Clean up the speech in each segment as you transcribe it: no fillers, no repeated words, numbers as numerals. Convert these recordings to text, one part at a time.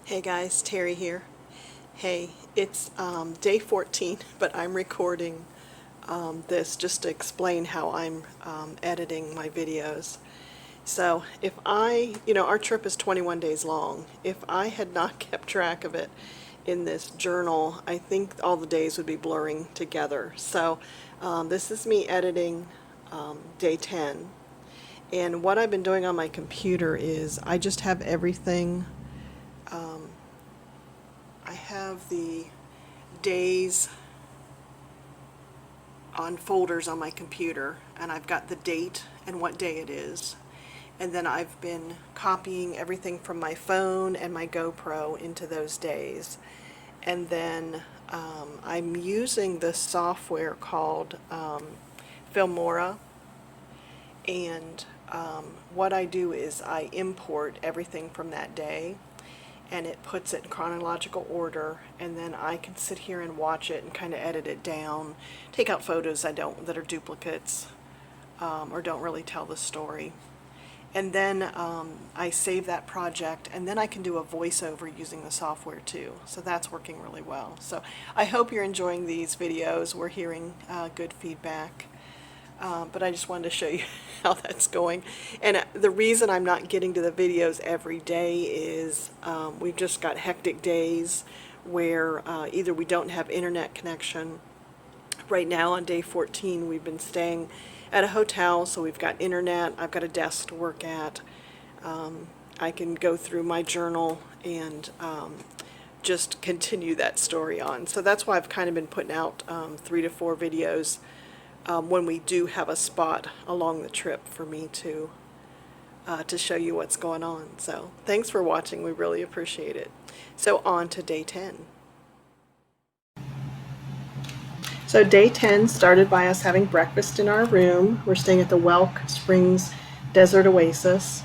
Hey guys, Terry here. Hey, it's day 14, but I'm recording this just to explain how I'm editing my videos. So our trip is 21 days long. If I had not kept track of it in this journal, I think all the days would be blurring together. So this is me editing day 10. And what I've been doing on my computer is I just have everything. I have the days on folders on my computer, and I've got the date and what day it is. And then I've been copying everything from my phone and my GoPro into those days. And then I'm using this software called Filmora. And what I do is I import everything from that day, and it puts it in chronological order, and then I can sit here and watch it and kind of edit it down, take out photos that are duplicates or don't really tell the story. And then I save that project, and then I can do a voiceover using the software too. So that's working really well. So I hope you're enjoying these videos. We're hearing good feedback. But I just wanted to show you how that's going. And the reason I'm not getting to the videos every day is we've just got hectic days where either we don't have internet connection. Right now on day 14 we've been staying at a hotel, so we've got internet. I've got a desk to work at. I can go through my journal and just continue that story on. So that's why I've kind of been putting out 3 to 4 videos when we do have a spot along the trip for me to show you what's going on. So thanks for watching. We really appreciate it. So on to day 10. So day 10 started by us having breakfast in our room. We're staying at the Welk Springs Desert Oasis.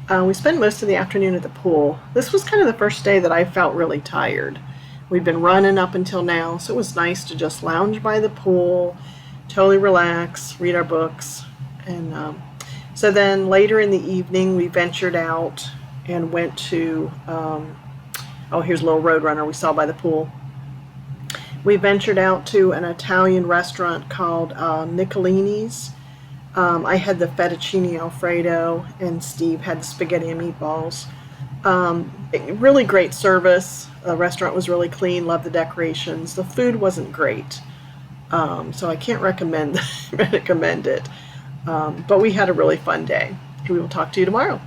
We spent most of the afternoon at the pool. This was kind of the first day that I felt really tired. We'd been running up until now, so it was nice to just lounge by the pool, totally relax, read our books. And so then later in the evening we ventured out and went to, here's a little Roadrunner we saw by the pool. We ventured out to an Italian restaurant called Nicolini's. I had the fettuccine alfredo and Steve had the spaghetti and meatballs. Really great service. The restaurant was really clean, loved the decorations. The food wasn't great. So I can't recommend it, but we had a really fun day. We will talk to you tomorrow.